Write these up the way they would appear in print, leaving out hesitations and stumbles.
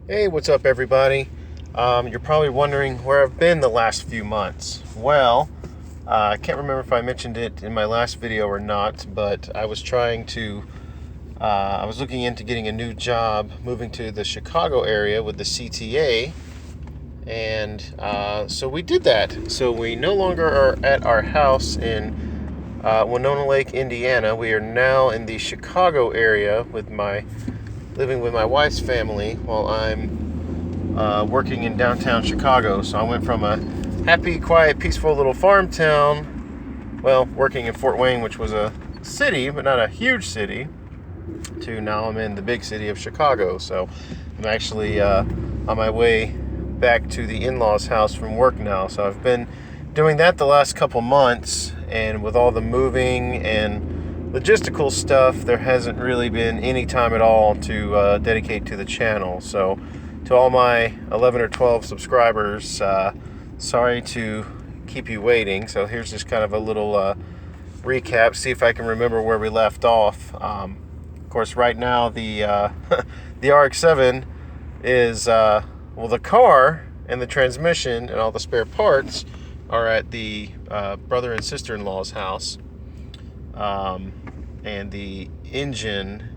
Hey, what's up, everybody? You're probably wondering where I've been the last few months. Well, I can't remember if I mentioned it in my last video or not, but I was I was looking into getting a new job, moving to the Chicago area with the CTA, and so we did that. So we no longer are at our house in Winona Lake, Indiana. We are now in the Chicago area living with my wife's family while I'm working in downtown Chicago. So I went from a happy, quiet, peaceful little farm town, working in Fort Wayne, which was a city, but not a huge city, to now I'm in the big city of Chicago. So I'm actually on my way back to the in-laws' house from work now. So I've been doing that the last couple months, and with all the moving and logistical stuff, there hasn't really been any time at all to dedicate to the channel. So to all my 11 or 12 subscribers, sorry to keep you waiting. So here's just kind of a little recap, see if I can remember where we left off. Of course, right now the the RX-7 is the car and the transmission and all the spare parts are at the brother and sister-in-law's house. And the engine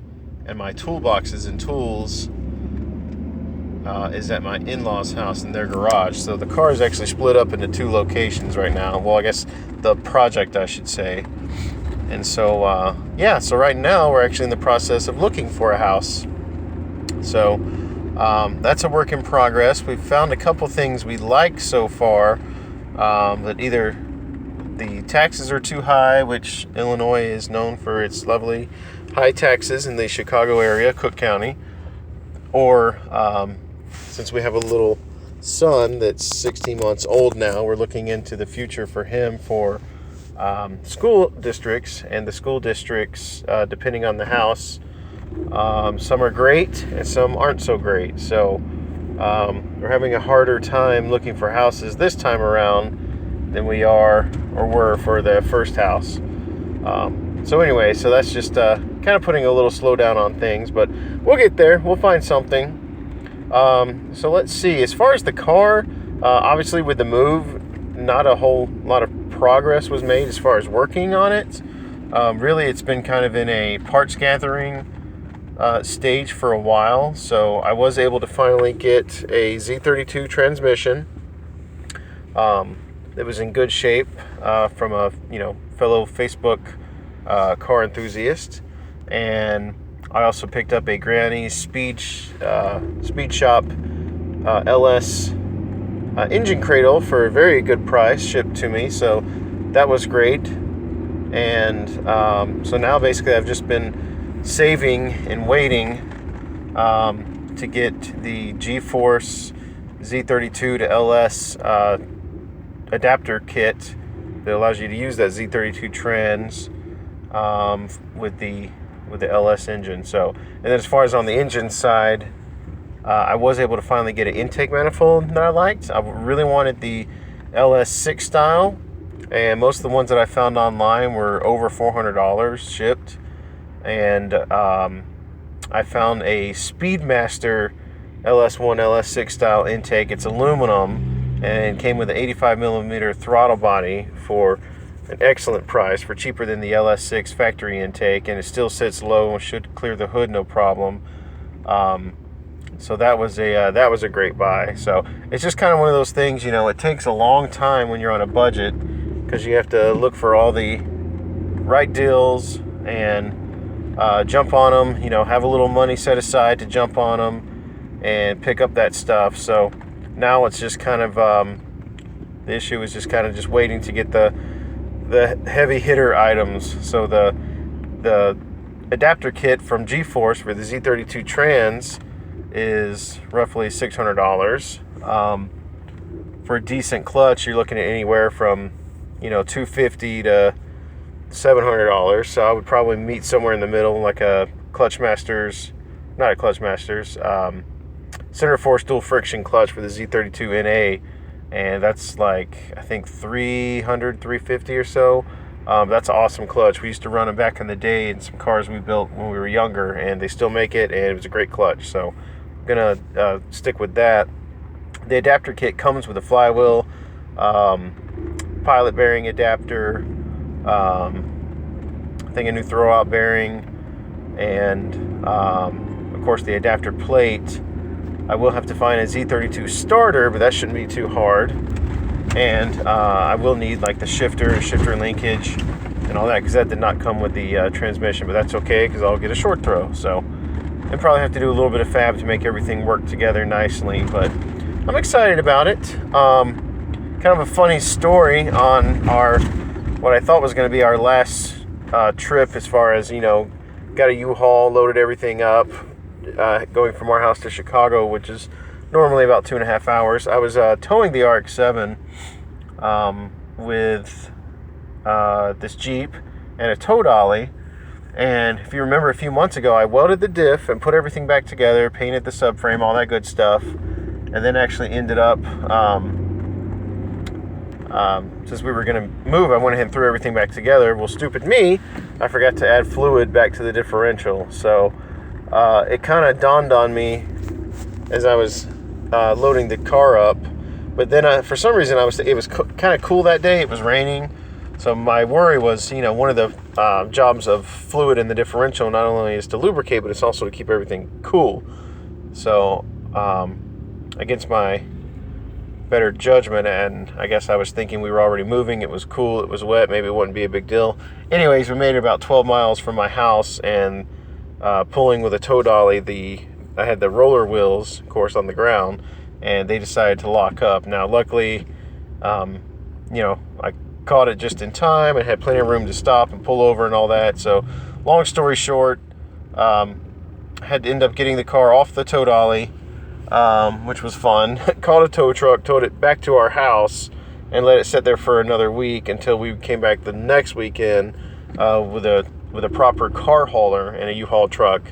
and my toolboxes and tools is at my in-laws' house in their garage. So the car is actually split up into two locations right now. Well, I guess the project, I should say. And so, so right now we're actually in the process of looking for a house. So that's a work in progress. We've found a couple things we like so far, but either the taxes are too high, which Illinois is known for its lovely high taxes in the Chicago area, Cook County, or since we have a little son that's 16 months old now, we're looking into the future for him for school districts, and the school districts, depending on the house, some are great and some aren't so great. So we're having a harder time looking for houses this time around than we are or were for the first house. So that's just kind of putting a little slowdown on things, but we'll get there. We'll find something. So let's see. As far as the car, obviously with the move, not a whole lot of progress was made as far as working on it. Really, it's been kind of in a parts gathering stage for a while. So I was able to finally get a Z32 transmission. It was in good shape from a fellow Facebook car enthusiast, and I also picked up a Granny Speed Shop LS engine cradle for a very good price, shipped to me. So that was great, and so now basically I've just been saving and waiting to get the G-Force Z32 to LS adapter kit that allows you to use that Z32 trans with the LS engine. So, and then as far as on the engine side, I was able to finally get an intake manifold that I liked. I really wanted the LS6 style, and most of the ones that I found online were over $400 shipped. And I found a Speedmaster LS1, LS6 style intake. It's aluminum and came with an 85 millimeter throttle body for an excellent price, for cheaper than the LS6 factory intake, and it still sits low and should clear the hood no problem. So that was a great buy. So it's just kind of one of those things, it takes a long time when you're on a budget, because you have to look for all the right deals and jump on them, have a little money set aside to jump on them and pick up that stuff. So now it's just kind of the issue is just kind of just waiting to get the heavy hitter items. So the adapter kit from G-Force for the Z32 Trans is roughly $600. For a decent clutch, you're looking at anywhere from $250 to $700. So I would probably meet somewhere in the middle, like a Center Force dual friction clutch for the Z32 NA, and that's like, I think, $350 or so. That's an awesome clutch. We used to run them back in the day in some cars we built when we were younger, and they still make it, and it was a great clutch. So gonna stick with that. The adapter kit comes with a flywheel, pilot bearing adapter, I think a new throwout bearing, and of course the adapter plate. I will have to find a Z32 starter, but that shouldn't be too hard. And I will need like the shifter linkage and all that, because that did not come with the transmission, but that's okay because I'll get a short throw. So and probably have to do a little bit of fab to make everything work together nicely, but I'm excited about it. Kind of a funny story on what I thought was going to be our last trip, as far as, got a U-Haul, loaded everything up, going from our house to Chicago, which is normally about 2.5 hours. I was towing the RX-7 with this Jeep and a tow dolly. And if you remember a few months ago, I welded the diff and put everything back together, painted the subframe, all that good stuff, and then actually ended up, since we were going to move, I went ahead and threw everything back together. Well, stupid me, I forgot to add fluid back to the differential. So it kind of dawned on me as I was loading the car up. But then for some reason, it was kind of cool that day. It was raining. So my worry was, one of the jobs of fluid in the differential not only is to lubricate, but it's also to keep everything cool. So against my better judgment, and I guess I was thinking we were already moving, it was cool, it was wet, maybe it wouldn't be a big deal. Anyways, we made it about 12 miles from my house, and pulling with a tow dolly, I had the roller wheels, of course, on the ground, and they decided to lock up. Now, luckily, I caught it just in time and had plenty of room to stop and pull over and all that. So long story short, had to end up getting the car off the tow dolly, which was fun. Called a tow truck, towed it back to our house, and let it sit there for another week until we came back the next weekend with a proper car hauler and a U-Haul truck,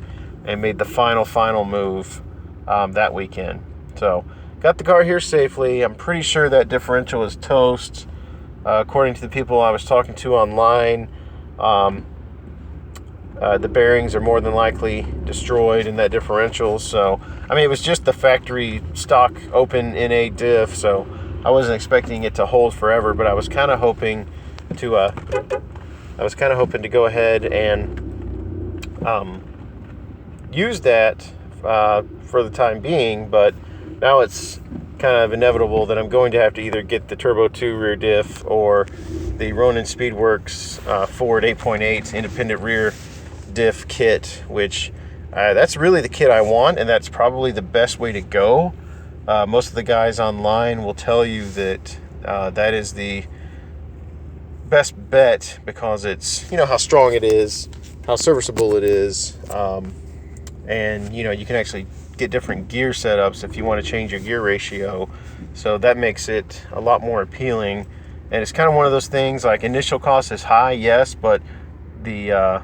and made the final move that weekend. So got the car here safely. I'm pretty sure that differential is toast. According to the people I was talking to online, the bearings are more than likely destroyed in that differential. So, it was just the factory stock open NA diff, so I wasn't expecting it to hold forever, but I was kind of hoping to go ahead and use that for the time being. But now it's kind of inevitable that I'm going to have to either get the Turbo 2 rear diff or the Ronin Speedworks Ford 8.8 independent rear diff kit, which that's really the kit I want, and that's probably the best way to go. Most of the guys online will tell you that that is the best bet, because it's, how strong it is, how serviceable it is, and you can actually get different gear setups if you want to change your gear ratio. So that makes it a lot more appealing. And it's kind of one of those things, like, initial cost is high, yes, but the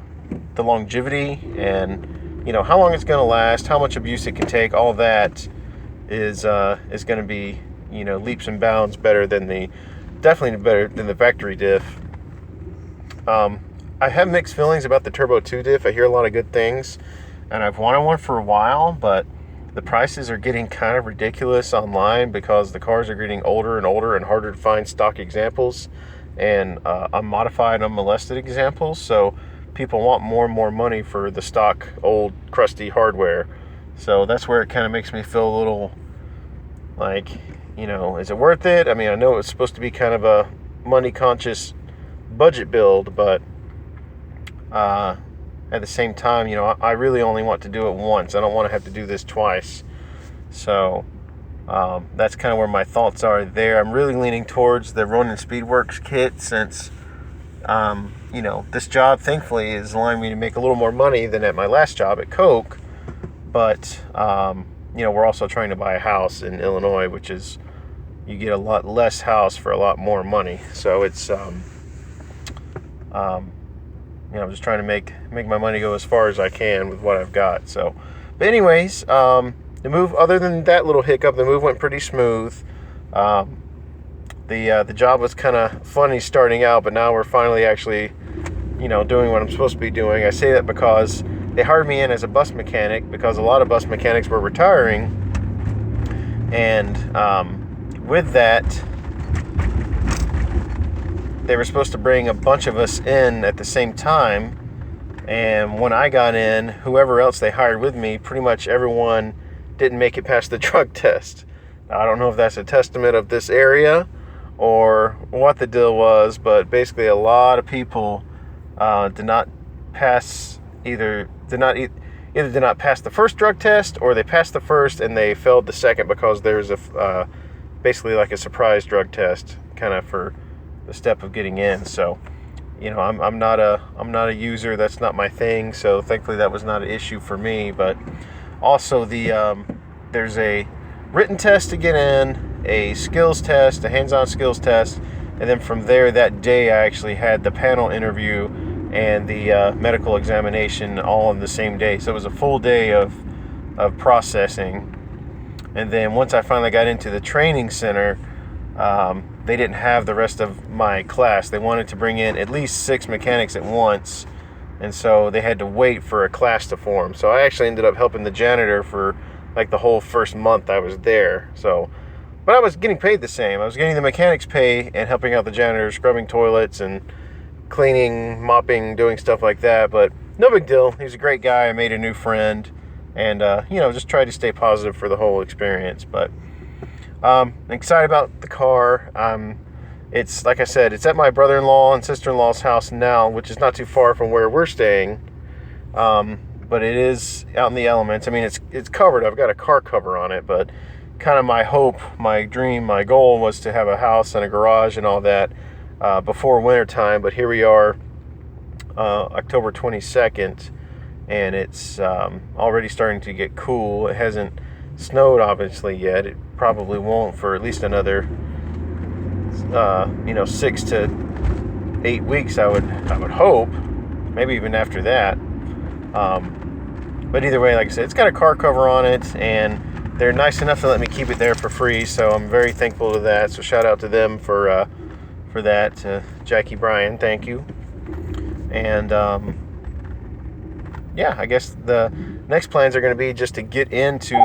longevity and how long it's going to last, how much abuse it can take, all that is going to be leaps and bounds definitely better than the factory diff. I have mixed feelings about the Turbo 2 diff. I hear a lot of good things, and I've wanted one for a while, but the prices are getting kind of ridiculous online because the cars are getting older and older and harder to find stock examples and unmodified, unmolested examples. So people want more and more money for the stock, old, crusty hardware. So that's where it kind of makes me feel a little like, is it worth it? I know it's supposed to be kind of a money-conscious budget build, but at the same time, I really only want to do it once. I don't want to have to do this twice. So that's kind of where my thoughts are there. I'm really leaning towards the Ronin Speedworks kit, since this job, thankfully, is allowing me to make a little more money than at my last job at Coke. But we're also trying to buy a house in Illinois, which is, you get a lot less house for a lot more money. So it's I'm just trying to make my money go as far as I can with what I've got. So, but anyways, the move, other than that little hiccup, the move went pretty smooth. The job was kind of funny starting out, but now we're finally actually, doing what I'm supposed to be doing. I say that because they hired me in as a bus mechanic because a lot of bus mechanics were retiring. And with that, they were supposed to bring a bunch of us in at the same time. And when I got in, whoever else they hired with me, pretty much everyone didn't make it past the drug test. Now, I don't know if that's a testament of this area or what the deal was, but basically a lot of people did not pass either did not pass the first drug test, or they passed the first and they failed the second because there's a basically like a surprise drug test kind of for the step of getting in. So, you know, I'm not a user. That's not my thing. So thankfully that was not an issue for me. But also there's a written test to get in, a skills test, a hands-on skills test, and then from there that day I actually had the panel interview and the medical examination all on the same day. So it was a full day of processing. And then once I finally got into the training center, they didn't have the rest of my class. They wanted to bring in at least 6 mechanics at once, and so they had to wait for a class to form. So I actually ended up helping the janitor for like the whole first month I was there. So, but I was getting paid the same. I was getting the mechanics pay and helping out the janitor, scrubbing toilets and cleaning, mopping, doing stuff like that. But no big deal. He was a great guy. I made a new friend, and you know, just tried to stay positive for the whole experience. But excited about the car. It's like I said, it's at my brother-in-law and sister-in-law's house now, which is not too far from where we're staying. But it is out in the elements. I mean, it's covered. I've got a car cover on it, but kind of my hope, my dream, my goal was to have a house and a garage and all that before winter time. But here we are, October 22nd, and it's already starting to get cool. It hasn't snowed obviously yet. It probably won't for at least another 6 to 8 weeks. I would hope, maybe even after that. But either way, like I said, it's got a car cover on it, and they're nice enough to let me keep it there for free, so I'm very thankful to that. So shout out to them for that. Jackie Bryan, thank you. And yeah, I guess the next plans are going to be just to get into